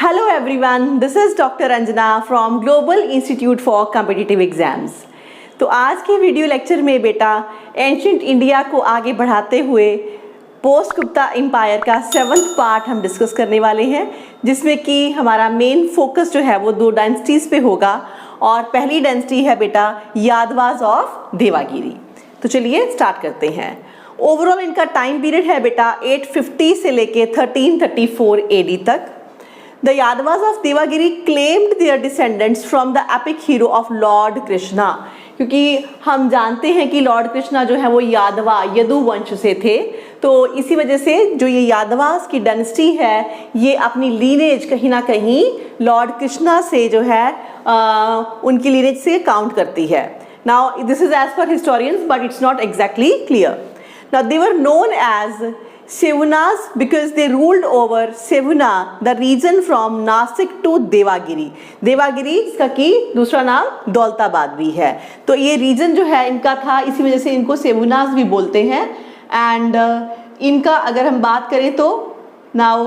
Hello everyone, this is Dr. Anjana from Global Institute for Competitive Exams. तो आज के video lecture में बेटा एंशिएंट इंडिया को आगे बढ़ाते हुए पोस्ट गुप्ता एम्पायर का 7th पार्ट हम डिस्कस करने वाले हैं, जिसमें कि हमारा मेन फोकस जो है वो 2 डायनेस्टीज पे होगा। और पहली डायनेस्टी है बेटा यादवास ऑफ देवागिरी। तो चलिए स्टार्ट करते हैं। ओवरऑल इनका टाइम पीरियड है बेटा 850 से लेके 1334 AD तक। The Yadavas of Devagiri claimed their descendants from the epic hero of Lord Krishna, क्योंकि हम जानते हैं कि लॉर्ड कृष्णा जो है वो यादवा यदु वंश से थे। तो इसी वजह से जो ये यादवास की डायनेस्टी है ये अपनी लीनेज कहीं ना कहीं लॉर्ड कृष्णा से जो है उनकी लीनेज से काउंट करती है। Now this is as per historians but it's not exactly clear. Now they were known as Sevunas because they ruled over Sevuna, the region from Nasik to Devagiri. Devagiri इसका की दूसरा नाम दौलताबाद भी है। तो ये रीजन जो है इनका था, इसी वजह से इनको सेवुनास भी बोलते हैं। एंड इनका अगर हम बात करें तो नाउ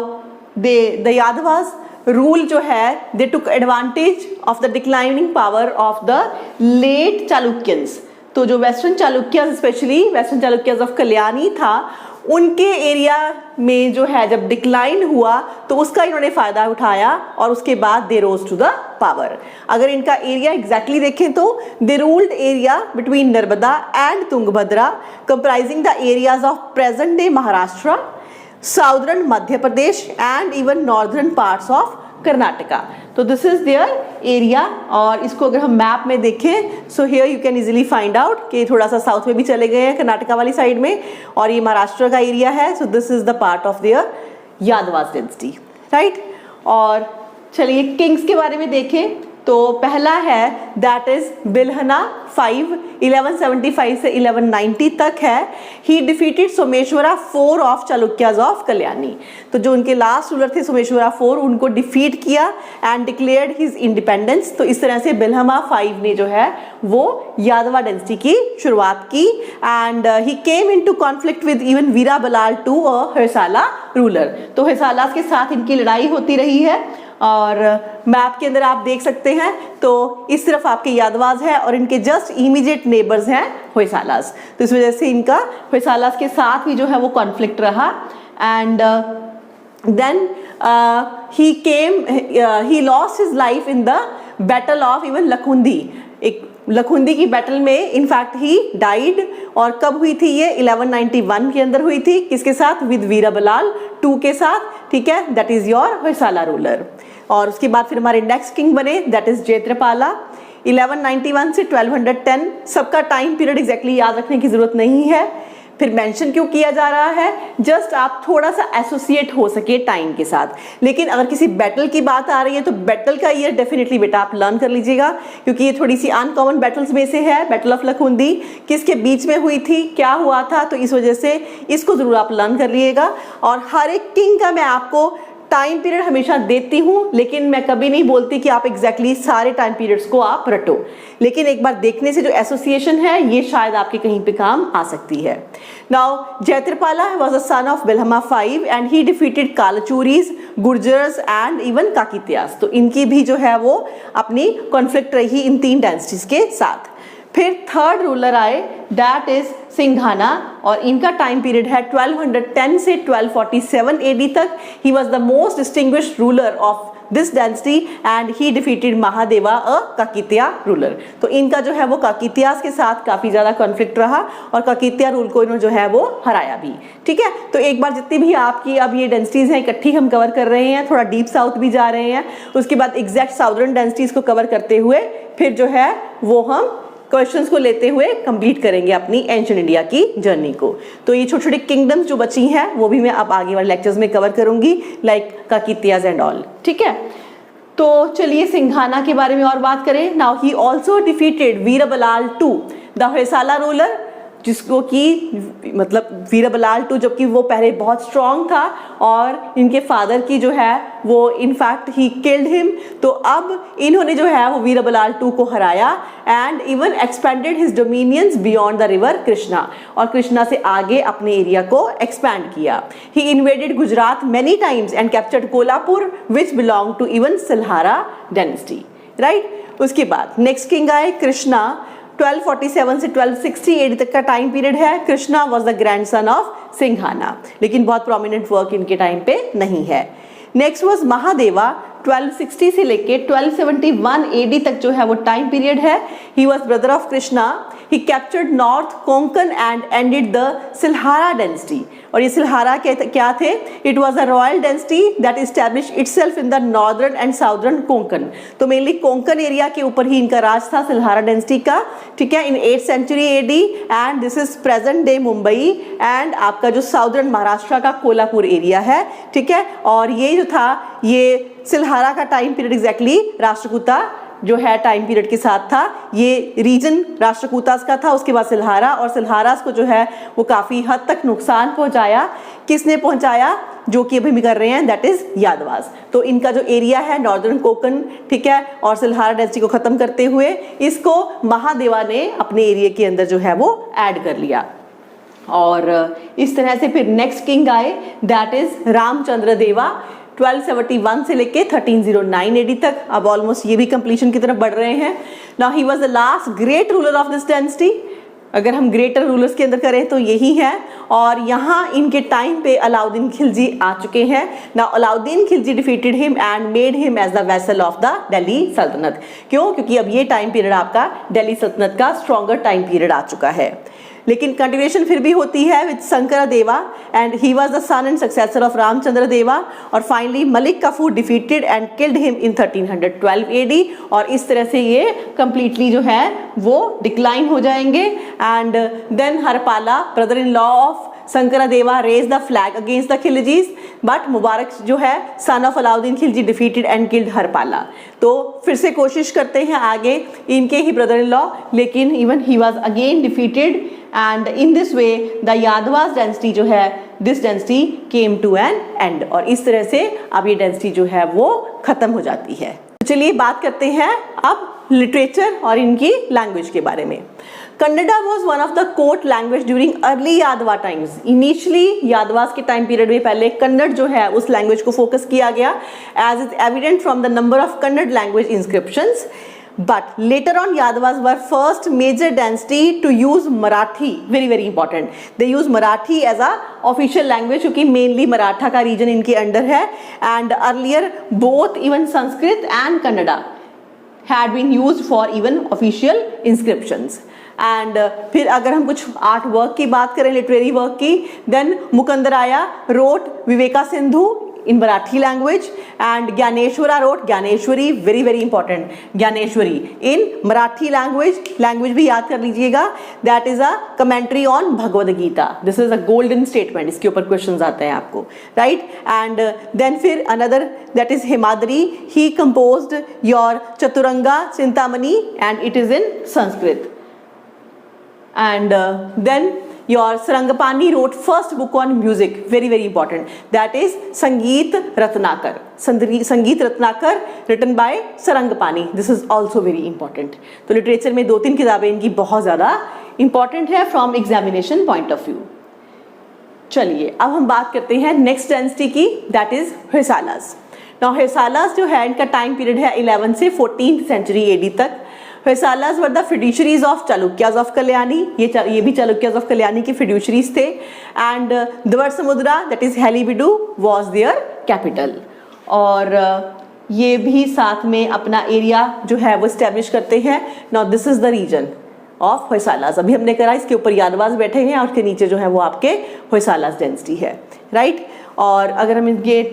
द यादवास रूल जो है they took advantage of the declining power of the late Chalukyans. तो जो western Chalukyas, specially western Chalukyas of Kalyani था, उनके एरिया में जो है जब डिक्लाइन हुआ तो उसका इन्होंने फ़ायदा उठाया और उसके बाद दे रोज टू द पावर। अगर इनका एरिया एग्जैक्टली देखें तो दे ruled area between Narmada and Tungabhadra, comprising the areas of present day Maharashtra, southern Madhya Pradesh and even northern parts of Karnataka. तो दिस इज देयर एरिया। और इसको अगर हम मैप में देखें so here you can easily find out कि थोड़ा सा साउथ में भी चले गए हैं कर्नाटका वाली साइड में, और ये महाराष्ट्र का एरिया है। सो this is the part of their Yadavas dynasty, right. और चलिए किंग्स के बारे में देखें तो पहला है दैट इज बिल्हना 5, 1175 से 1190 तक है। ही defeated Someshwara 4 of Chalukyas of Kalyani. तो जो उनके लास्ट रूलर थे सोमेश्वरा 4, उनको डिफीट किया एंड डिक्लेयर्ड हिज इंडिपेंडेंस। तो इस तरह से बिल्हमा 5 ने जो है वो यादवा डायनेस्टी की शुरुआत की। And he came into conflict with even Veera Ballala two a Hoysala ruler. तो होयसाला के साथ इनकी लड़ाई होती रही है। और मैप के अंदर आप देख सकते हैं तो इस तरफ आपके यादवास है और इनके जस्ट इमीडिएट नेबर्स हैं होयसालास। तो इस वजह से इनका होयसालास के साथ भी जो है वो कॉन्फ्लिक्ट रहा। And then he lost his life in the battle of even Lakhundi. एक लखुंदी की बैटल में इनफैक्ट ही डाइड। और कब हुई थी ये? 1191 के अंदर हुई थी। किसके साथ? विद वीरा बलाल 2 के साथ, ठीक है। That is your Hoysala ruler. और उसके बाद फिर हमारे नेक्स्ट किंग बने दैट इज जयत्रपाला 1191 से 1210। सबका टाइम पीरियड एग्जैक्टली याद रखने की जरूरत नहीं है। फिर मेंशन क्यों किया जा रहा है? जस्ट आप थोड़ा सा एसोसिएट हो सके टाइम के साथ। लेकिन अगर किसी बैटल की बात आ रही है तो बैटल का ईयर डेफिनेटली बेटा आप लर्न कर लीजिएगा, क्योंकि ये थोड़ी सी अनकॉमन बैटल्स में से है। बैटल ऑफ लखुंदी किसके बीच में हुई थी, क्या हुआ था, तो इस वजह से इसको जरूर आप लर्न कर लीजिएगा। और हर एक किंग का मैं आपको टाइम पीरियड हमेशा देती हूँ, लेकिन मैं कभी नहीं बोलती कि आप एग्जैक्टली सारे टाइम पीरियड्स को आप रटो। लेकिन एक बार देखने से जो एसोसिएशन है ये शायद आपके कहीं पे काम आ सकती है। Now Jaitrapala was a son of Bilhama 5 and he defeated Kalachuris, Gurjars and even Kakatiyas. तो इनकी भी जो है वो अपनी कॉन्फ्लिक्ट रही इन 3 डायनेस्टीज के साथ। फिर थर्ड रूलर आए दैट इज सिंघाना और इनका टाइम पीरियड है 1210 से 1247 AD तक। He was the most distinguished ruler of this dynasty and he defeated Mahadeva a Kakatiya ruler. तो इनका जो है वो काकित्यास के साथ काफी ज्यादा कॉन्फ्लिक्ट रहा और काकित्या रूल को इन्होंने जो है वो हराया भी, ठीक है। तो एक बार जितनी भी आपकी अब ये डायनेस्टीज हैं इकट्ठी हम कवर कर रहे हैं, थोड़ा डीप साउथ भी जा रहे हैं, उसके बाद एग्जैक्ट साउदर्न डायनेस्टीज को कवर करते हुए फिर जो है वो हम क्वेश्चंस को लेते हुए कंप्लीट करेंगे अपनी एंशिएंट इंडिया की जर्नी को। तो ये छोटे छोटे किंगडम्स जो बची हैं वो भी मैं अब आगे वाले लेक्चर्स में कवर करूंगी, लाइक काकित्याज एंड ऑल, ठीक है। तो चलिए सिंघाना के बारे में और बात करें। Now he also defeated Veera Ballala 2 the Hoysala ruler. जिसको कि मतलब वीरबलाल टू, जबकि वो पहले बहुत स्ट्रॉन्ग था और इनके फादर की जो है वो इनफैक्ट ही किल्ड हिम। तो अब इन्होंने जो है वो वीरबलाल टू को हराया and even expanded his dominions beyond the river Krishna, और कृष्णा से आगे अपने एरिया को एक्सपैंड किया। He invaded Gujarat many times and captured Kolhapur which belong to even Silhara dynasty, right. उसके बाद नेक्स्ट किंग आए कृष्णा। 1247 से 1260 एडी तक का टाइम पीरियड है। Krishna was the grandson of Singhana, लेकिन बहुत प्रोमिनेंट वर्क इनके टाइम पे नहीं है। Next was Mahadeva. 1260 से लेके 1271 एडी तक जो है वो टाइम पीरियड है। He was brother of Krishna. He captured north Konkan and ended the Silhara dynasty. और ये सिलहारा क्या थे? It was a royal dynasty that establish itself in the northern and southern Konkan. तो मेनली कोंकण एरिया के ऊपर ही इनका राज था सिलहारा डायनेस्टी का, ठीक है, in 8th century AD. And this is present day Mumbai and आपका जो साउदर्न महाराष्ट्र का कोल्हापुर एरिया है, ठीक है। और ये जो था ये सिलहारा का टाइम पीरियड एग्जैक्टली राष्ट्रकूटा जो है टाइम पीरियड के साथ था। ये रीजन राष्ट्रकूटास का था, उसके बाद सिलहारा, और सिलहारास को जो है वो काफ़ी हद तक नुकसान पहुंचाया। किसने पहुंचाया? जो कि अभी भी कर रहे हैं, दैट इज यादवास। तो इनका जो एरिया है नॉर्दर्न कोंकण, ठीक है, और सिलहारा डायनेस्टी को खत्म करते हुए इसको महादेवा ने अपने एरिया के अंदर जो है वो ऐड कर लिया। और इस तरह से फिर नेक्स्ट किंग आए, दैट इज रामचंद्र देवा। 1271 से लेके 1309 एडी तक। अब ऑलमोस्ट ये भी कंप्लीशन की तरफ बढ़ रहे हैं। Now he was the last great ruler of this dynasty. अगर हम ग्रेटर रूलर्स के अंदर करें तो यही है। और यहाँ इनके टाइम पे अलाउद्दीन खिलजी आ चुके हैं। Now Alauddin Khilji defeated him and made him as the vassal of the Delhi Sultanate. क्यों? क्योंकि अब ये टाइम पीरियड आपका दिल्ली सल्तनत का स्ट्रॉन्गर टाइम पीरियड आ चुका है। लेकिन कंटिन्यूएशन फिर भी होती है with Shankar Deva and he was the son and successor of Ramachandra Deva. और finally Malik Kafur defeated and killed him in 1312 AD. और इस तरह से ये कंप्लीटली जो है वो डिक्लाइन हो जाएंगे। And then Harapala, brother in law of Shankar Deva, raise the flag against the Khiljis, but Mubarak जो है son of Alauddin Khilji defeated and killed Harapala. तो फिर से कोशिश करते हैं आगे इनके ही ब्रदर इन लॉ, लेकिन even he was again defeated and in this way the Yadavas dynasty जो है, this dynasty came to an end. और इस तरह से अब ये डायनेस्टी जो है वो खत्म हो जाती है। तो चलिए बात करते हैं अब लिटरेचर और इनकी लैंग्वेज के बारे में। Kannada was one of the court language during early यादवा टाइम्स। इनिशियली यादवास के टाइम पीरियड में पहले कन्नड़ जो है उस लैंग्वेज को फोकस किया गया, as is evident from the number of Kannada language inscriptions. But later on, Yadavas were first major dynasty to use Marathi. Very very important. They use Marathi as a official language क्योंकि mainly Maratha का region इनके under है. And earlier both even Sanskrit and Kannada had been used for even official inscriptions. And फिर अगर हम कुछ art work की बात करें, लिटरेरी वर्क की, then Mukundaraya wrote Viveka Sindhu in Marathi language and Gyaneshwara wrote Gyaneshwari, very very important, Gyaneshwari in Marathi language भी याद कर लीजिएगा, that is a commentary on Bhagavad Gita. This is a golden statement, इसके ऊपर questions आते हैं आपको, right? And then फिर another that is Hemadri, he composed your Chaturanga Chintamani and it is in Sanskrit. And then your Sarangapani wrote first book on music, very very important, that is Sangeet Ratnakar. Sangeet Ratnakar written by Sarangapani. This is also very important. तो literature में 2-3 किताबें इनकी बहुत ज़्यादा important है from examination point of view. चलिए अब हम बात करते हैं नेक्स्ट डायनेस्टी की, दैट इज होयसालास। नाउ होयसालास जो है इनका टाइम पीरियड है 11th से 14th सेंचुरी एडी तक। Hoysalas were the fiduciaries of Chalukyas of Kalyani. ये भी Chalukyas of Kalyani के fiduciaries थे. And Dwarsamudra, that is Halibidu, was their capital. और ये भी साथ में अपना एरिया जो है वो establish करते हैं. Now this is the region of Hoysalas. अभी हमने करा, इसके ऊपर यादवास बैठे हैं और उसके नीचे जो है वो आपके Hoysalas dynasty है, right? और अगर हम इनके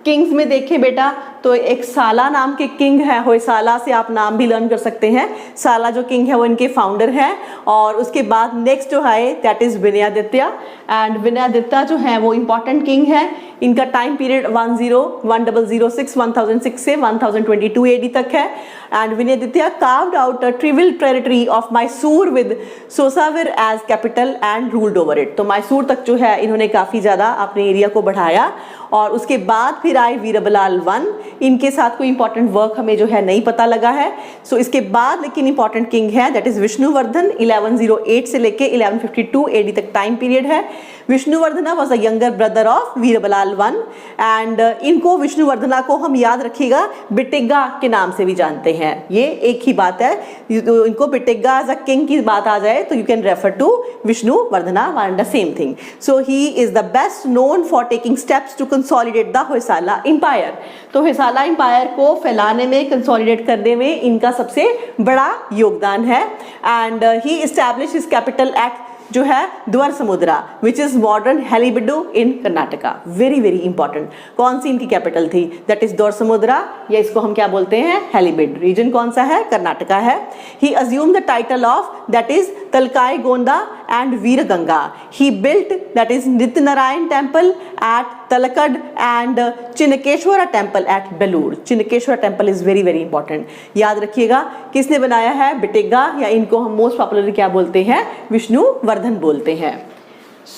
किंग्स में देखें बेटा तो एक साला नाम के किंग है, होयसाला से आप नाम भी लर्न कर सकते हैं। साला जो किंग है वो इनके फाउंडर हैं। और उसके बाद नेक्स्ट जो है that is Vinayaditya. And Vinayaditya जो है वो इंपॉर्टेंट किंग है। इनका टाइम पीरियड 1006 से 1022 AD तक है। And Vinayaditya carved out a trivial territory of Mysore with Sosavir as capital and ruled over it। तो मैसूर तक जो है इन्होंने काफ़ी ज़्यादा अपने एरिया को बढ़ाया। और उसके बाद फिर आए वीरबलाल वन। इनके साथ कोई इंपॉर्टेंट वर्क हमें जो है नहीं पता लगा है। सो इसके बाद लेकिन इंपॉर्टेंट किंग है दैट इज विष्णुवर्धन। 1108 से लेके 1152 AD तक टाइम पीरियड है। Vishnuvardhana was a younger brother of Veeraballala one. And इनको विष्णुवर्धना को हम याद रखिएगा बिटेगा के नाम से भी जानते हैं। ये एक ही बात है, इनको बिटेगा एज अ किंग की बात आ जाए तो you can refer to Vishnuvardhana one the same thing. So he is the best known for taking steps to consolidate the Hoysala empire. तो होयसाला एम्पायर को फैलाने में, कंसोलिडेट करने में इनका सबसे बड़ा योगदान है। And he establish his capital at जो है Dwara Samudra which is modern Halebidu in Karnataka. Very very important. कौन सी इनकी कैपिटल थी? दैट इज द्वार समुद्रा, या इसको हम क्या बोलते हैं? हेलीबिड। रीजन कौन सा है? कर्नाटका है। He assume the title of that is Talakai Gonda and Veera Ganga. He built that is Nitya Narayana temple at Talakad and Chinkeshwara temple at Belur. Chinkeshwara temple is very very important. याद रखिएगा किसने बनाया है? बिटेगा, या इनको हम मोस्ट पॉपुलरली क्या बोलते हैं? विष्णुवर्धन बोलते हैं।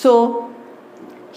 सो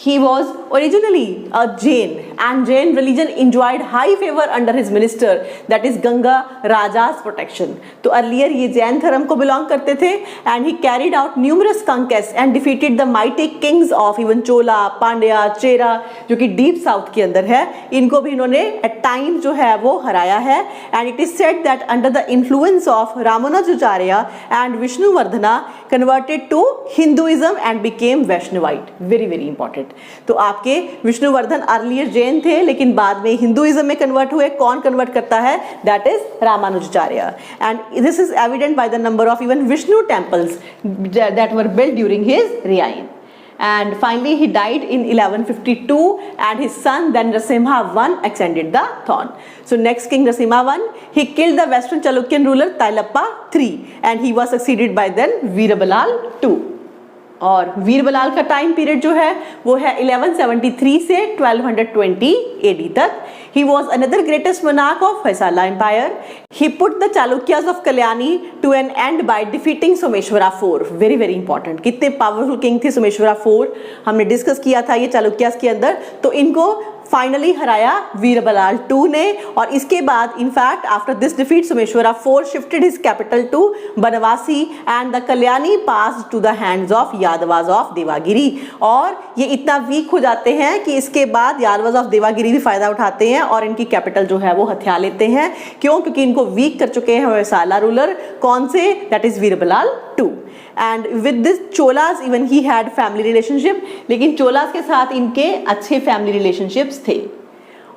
he was originally a Jain and Jain religion enjoyed high favor under his minister that is Ganga Raja's protection। तो earlier ये जैन धर्म को belong करते थे and he carried out numerous conquests and defeated the mighty kings of even Chola, Pandya, Chera जो कि deep south के अंदर है। इनको भी इन्होंने at times जो है वो हराया है। and it is said that under the influence of Ramanujacharya and Vishnuvardhana converted to Hinduism and became Vaishnavite। very very important। तो आपके विष्णुवर्धन अर्लियर जैन थे लेकिन बाद में हिंदुइज्म में कन्वर्ट हुए। कौन कन्वर्ट करता है? That is Ramanujacharya. And this is evident by the number of even Vishnu temples that were built during his reign। And finally he died in 1152 and his son then Narasimha I extended the throne। So next king Narasimha I, he killed the western Chalukyan ruler Tailappa III and he was succeeded by then Veerabalal II। और वीरबलाल का time period जो है वो है 1173 से 1220 AD तक। He was another greatest monarch of Hoysala Empire। He put the Chalukyas of Kalyani to an end by defeating Someshwara IV। Very very important. कितने powerful king थे सोमेश्वरा IV, हमने डिस्कस किया था ये चालुक्यास के अंदर। तो इनको फाइनली हराया वीरबलाल II ने। और इसके बाद in fact after this defeat Someshwara IV shifted his capital to Banavasi and the Kalyani pass to the hands of Yadavas of Devagiri. और ये इतना वीक हो जाते हैं कि इसके बाद यादवास ऑफ देवागिरी भी फायदा उठाते हैं और इनकी कैपिटल जो है वो हथिया लेते हैं। क्यों? क्योंकि इनको वीक कर चुके हैं होयसाला रूलर। कौन से? That is Veeraballala II। And with this Cholas even he had family relationship, लेकिन चोलास के साथ इनके अच्छे फैमिली रिलेशनशिप्स थे।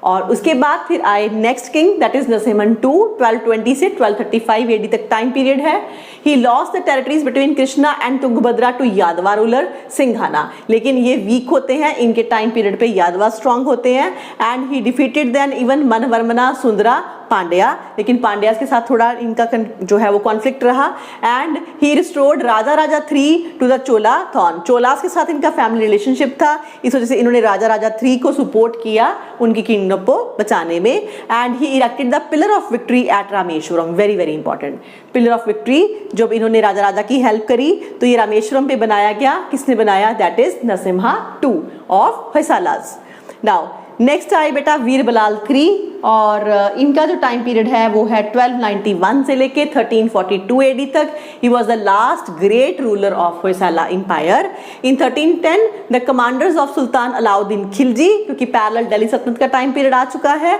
और उसके बाद फिर आए next king that is Narasimhan II। 1220 से 1235 AD तक टाइम पीरियड है। He lost the territories between Krishna and Tungabhadra to Yadava ruler Singhana. लेकिन ये वीक होते हैं, इनके टाइम पीरियड पे यादवा स्ट्रांग होते हैं। And he defeated then even Manavarmana Sundara Pandya, लेकिन पांड्यास के साथ थोड़ा इनका जो है वो कॉन्फ्लिक्ट रहा। And he restored Raja Raja III to the Chola throne. Cholas के साथ इनका फैमिली रिलेशनशिप था, इस वजह से इन्होंने राजा राजा III को सपोर्ट किया उनकी किंगडम को बचाने में। And he erected the pillar of victory at Rameswaram. Very very important. Pillar of victory जब इन्होंने राजा राजा की हेल्प करी तो ये रामेश्वरम पे बनाया गया। किसने बनाया? That is Narasimha II of Hoysalas. Now next आए बेटा वीरबलाल III। और इनका जो टाइम पीरियड है वो है 1291 से लेके 1342 AD तक। He was the last great ruler of Hoysala empire. In 1310 the commanders of Sultan Alauddin Khilji, क्योंकि पैरेलल दिल्ली सल्तनत का टाइम पीरियड आ चुका है,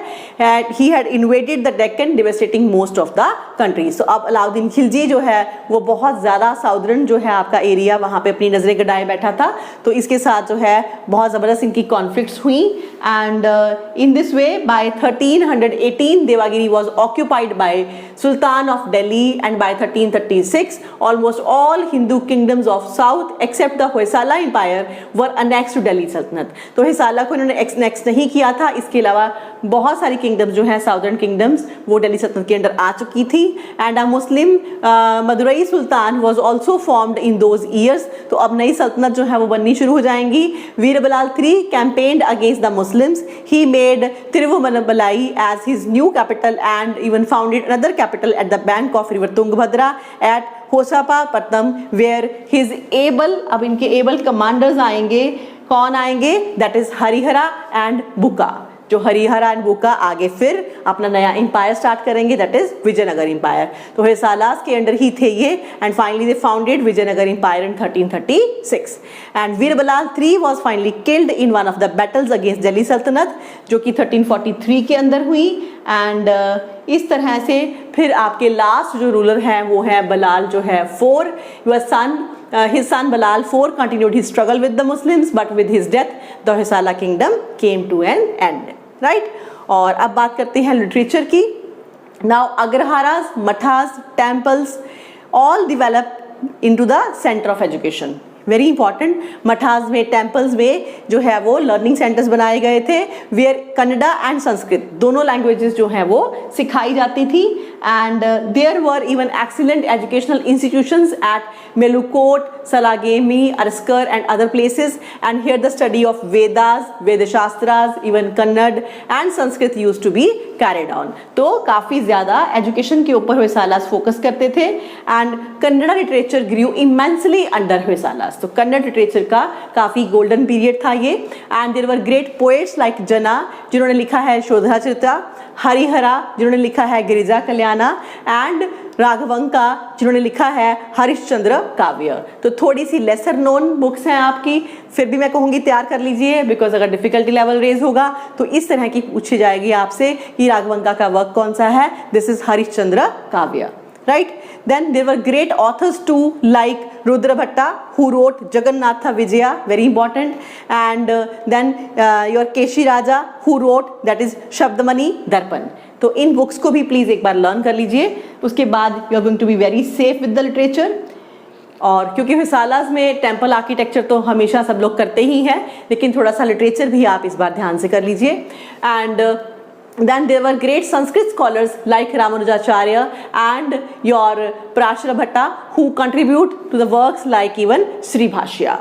he had invaded the Deccan devastating most of the country. So अब अलाउद्दीन खिलजी जो है वो बहुत ज़्यादा साउदर्न जो है आपका एरिया वहाँ पे अपनी नजरें गड़ाए बैठा था। तो इसके साथ जो है बहुत ज़बरदस्त इनकी कॉन्फ्लिक्ट्स हुई। and in this way by 1318 Devagiri was occupied by Sultan of Delhi, and by 1336 almost all Hindu kingdoms of south except the Hoysala Empire were annexed to Delhi Sultanate. तो होयसाला को इन्होंने एनेक्स नहीं किया था, इसके अलावा बहुत सारी किंगडम्स जो है साउदर्न किंगडम्स वो दिल्ली सल्तनत के अंडर आ चुकी थी. And a Muslim Madurai Sultan was also formed in those years. तो अब नई सल्तनत जो है वो बननी शुरू हो जाएंगी. Veerballal III campaigned against the Muslims. He made Tiruvannamalai as his new capital and even founded another capital at the bank of river Tungabhadra at Hosapapattanam where his able, अब इनके एबल कमांडर्स आएंगे. कौन आएंगे? दैट इज हरिहरा एंड बुका. जो हरिहरा एंड बुका आगे फिर अपना नया एम्पायर स्टार्ट करेंगे, दैट इज विजयनगर एम्पायर. तो होयसालास के अंडर ही थे ये. And finally they founded Vijayanagar empire in 1336. And Veerballal III was finally killed in one of the battles against Delhi Sultanat, जो कि 1343 के अंदर हुई. एंड इस तरह से फिर आपके लास्ट जो रूलर हैं वो है बलाल जो है IV. Your son his son Balal IV continued his struggle with the Muslims, but with his death the Hoysala kingdom came to an end. Right? और अब बात करते हैं लिटरेचर की. Now Agraharas, Mathas, temples all developed into the center of education. Very important. Mathas में, temples में जो है वो लर्निंग सेंटर्स बनाए गए थे वेयर कन्नड़ा एंड संस्कृत दोनों लैंग्वेजेस जो हैं वो सिखाई जाती थी. And there were even excellent educational institutions at Melukote, Salagame, Araskar and other places. And here the study of Vedas, Veda Shastras, even Kannada and Sanskrit used to be carried on. तो काफ़ी ज़्यादा एजुकेशन के ऊपर होयसालास फोकस करते थे. And Kannada literature grew immensely under Hoysalas. तो कन्नड़ लिटरेचर का काफ़ी गोल्डन पीरियड था ये. And there were great poets like Janna जिन्होंने लिखा है शोधाचरिता, हरिहरा जिन्होंने लिखा है गिरिजा कल्याणा, एंड राघवंका जिन्होंने लिखा है हरिश्चंद्र काव्य. तो थोड़ी सी लेसर नोन बुक्स हैं आपकी, फिर भी मैं कहूँगी तैयार कर लीजिए, बिकॉज अगर डिफिकल्टी लेवल रेज होगा तो इस तरह की पूछी जाएगी आपसे कि राघवंका का वर्क कौन सा है. दिस इज हरिश्चंद्र काव्य. Right? Then there were great authors too, like Rudra Bhatta, who wrote Jagannatha Vijaya, very important. And then your Keshi Raja, who wrote that is Shabdamani Darpan. तो इन बुक्स को भी please एक बार learn कर लीजिए. उसके बाद you are going to be very safe with the literature. और क्योंकि होयसालास में टेम्पल आर्किटेक्चर तो हमेशा सब लोग करते ही हैं, लेकिन थोड़ा सा लिटरेचर भी आप इस बार ध्यान से कर लीजिए. And then there were great Sanskrit scholars like Ramanujacharya and your Parashara Bhatta who contribute to the works like even Sri Bhashya.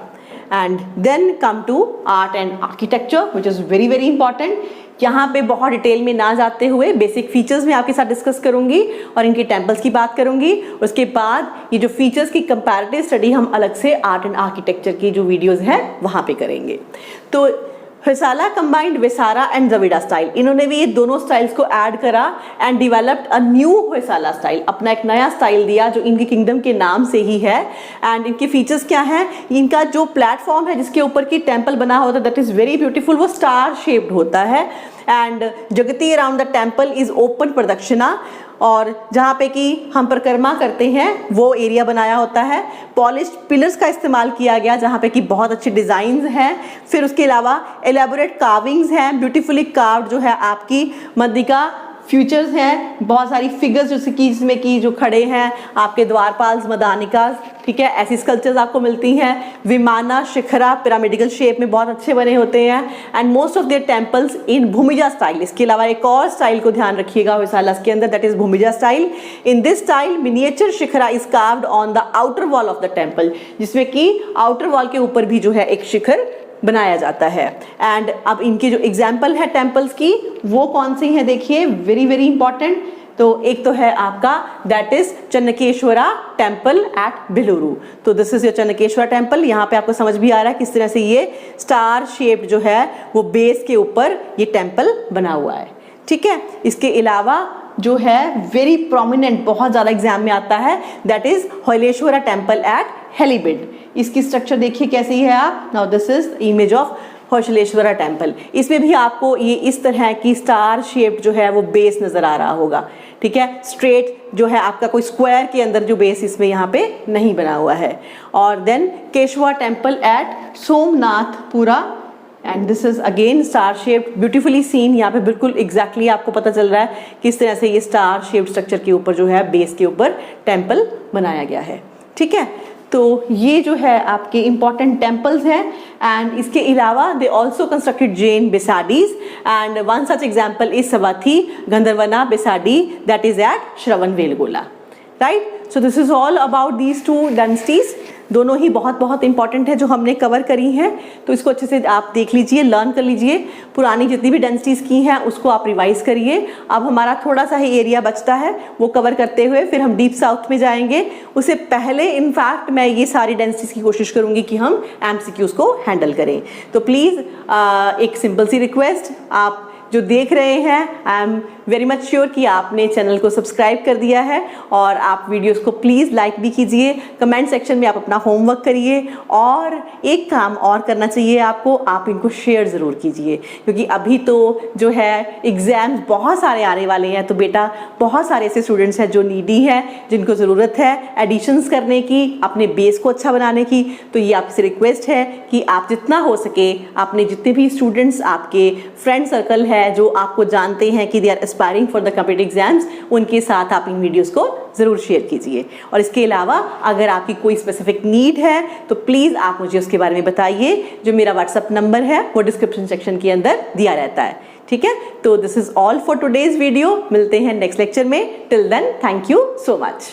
And then come to art and architecture, which is very very important. यहाँ पे बहुत detail में ना जाते हुए basic features में आपके साथ डिस्कस करूंगी और इनकी टेम्पल्स की बात करूंगी. उसके बाद ये जो फीचर्स की कंपैरेटिव स्टडी हम अलग से आर्ट एंड आर्किटेक्चर की जो वीडियोज़ हैं वहाँ पे करेंगे. तो Hoysala combined Vesara and Dravida style, इन्होंने भी ये दोनों स्टाइल्स को ऐड करा and developed a new Hoysala style. अपना एक नया स्टाइल दिया जो इनकी किंगडम के नाम से ही है. एंड इनके फीचर्स क्या हैं? इनका जो प्लेटफॉर्म है जिसके ऊपर की टेम्पल बना होता है दैट इज़ वेरी ब्यूटीफुल, वो स्टार शेप्ड होता है. एंड जगती around the temple is open प्रदक्षिणा, और जहाँ पे कि हम परिक्रमा करते हैं वो एरिया बनाया होता है. पॉलिश्ड पिलर्स का इस्तेमाल किया गया जहाँ पे कि बहुत अच्छे डिज़ाइंस हैं. फिर उसके अलावा एलेबोरेट कार्विंग्स हैं, ब्यूटीफुली कार्व्ड जो है आपकी मध्यिका फ्यूचर्स हैं, बहुत सारी फिगर्स जैसे कि इसमें की जो खड़े हैं आपके द्वारपाल्स, मदानिकास, ठीक है, ऐसी स्कल्पचर्स आपको मिलती हैं. विमाना, शिखरा पिरामिडिकल शेप में बहुत अच्छे बने होते हैं. And most of their temples in Bhumija style. इसके अलावा एक और स्टाइल को ध्यान रखिएगा होयसालास के अंदर, that is Bhumija style. In this style miniature shikhara is carved on the outer wall of the temple, जिसमें कि आउटर वॉल के ऊपर भी जो है एक शिखर बनाया जाता है. एंड अब इनकी जो एग्जाम्पल है टेम्पल्स की वो कौन सी है देखिए, वेरी वेरी इंपॉर्टेंट. तो एक तो है आपका दैट इज चन्नकेश्वरा टेम्पल एट बेलूरू. तो दिस इज योर चन्नकेश्वरा टेम्पल. यहाँ पे आपको समझ भी आ रहा है किस तरह से ये स्टार शेप जो है वो बेस के ऊपर ये टेम्पल बना हुआ है. ठीक है, इसके अलावा जो है वेरी प्रोमिनेंट, बहुत ज़्यादा एग्जाम में आता है, that is Hoysaleswara temple at Halebid. इसकी स्ट्रक्चर देखिए कैसी है आप. Now this is image of Hoysaleswara temple. इसमें भी आपको ये इस तरह की स्टार शेप जो है वो बेस नज़र आ रहा होगा. ठीक है, स्ट्रेट जो है आपका कोई स्क्वायर के अंदर जो बेस इसमें यहाँ पे नहीं बना हुआ है. और then Keshava temple at Somanathapura and this is again star shaped, beautifully seen. यहाँ पे बिल्कुल एग्जैक्टली आपको पता चल रहा है किस तरह से ये स्टार शेप्ड स्ट्रक्चर के ऊपर जो है बेस के ऊपर टेम्पल बनाया गया है। ठीक है, तो ये जो है आपके इंपॉर्टेंट टेम्पल्स हैं। एंड इसके अलावा they also constructed Jain basadis and one such example is Savathi Gandharvana Basadi that is at Shravanabelagola, right. So this is all about these two dynasties. दोनों ही बहुत बहुत इंपॉर्टेंट है जो हमने कवर करी हैं, तो इसको अच्छे से आप देख लीजिए, लर्न कर लीजिए। पुरानी जितनी भी डायनेस्टीज की हैं उसको आप रिवाइज करिए। अब हमारा थोड़ा सा ही एरिया बचता है, वो कवर करते हुए फिर हम डीप साउथ में जाएंगे। उससे पहले इनफैक्ट मैं ये सारी डायनेस्टीज की कोशिश करूंगी कि हम MCQs को हैंडल करें। तो प्लीज़ एक सिंपल सी रिक्वेस्ट, आप जो देख रहे हैं, I am very much sure कि आपने चैनल को सब्सक्राइब कर दिया है और आप वीडियोस को प्लीज़ लाइक भी कीजिए। कमेंट सेक्शन में आप अपना होमवर्क करिए और एक काम और करना चाहिए आपको, आप इनको शेयर ज़रूर कीजिए, क्योंकि अभी तो जो है एग्ज़ाम्स बहुत सारे आने वाले हैं। तो बेटा बहुत सारे ऐसे स्टूडेंट्स हैं जो नीडी हैं, जिनको ज़रूरत है एडिशंस करने की, अपने बेस को अच्छा बनाने की। तो ये आपसे रिक्वेस्ट है कि आप जितना हो सके अपने जितने भी स्टूडेंट्स आपके फ्रेंड सर्कल है जो आपको जानते हैं कि they are aspiring for the competitive exams, उनके साथ आप इन वीडियोस को ज़रूर शेयर कीजिए। और इसके अलावा अगर आपकी कोई स्पेसिफिक नीड है तो प्लीज़ आप मुझे उसके बारे में बताइए। जो मेरा व्हाट्सअप नंबर है वो डिस्क्रिप्शन सेक्शन के अंदर दिया रहता है। ठीक है, तो this is all for today's video. मिलते हैं नेक्स्ट लेक्चर में। Till then, thank you so much.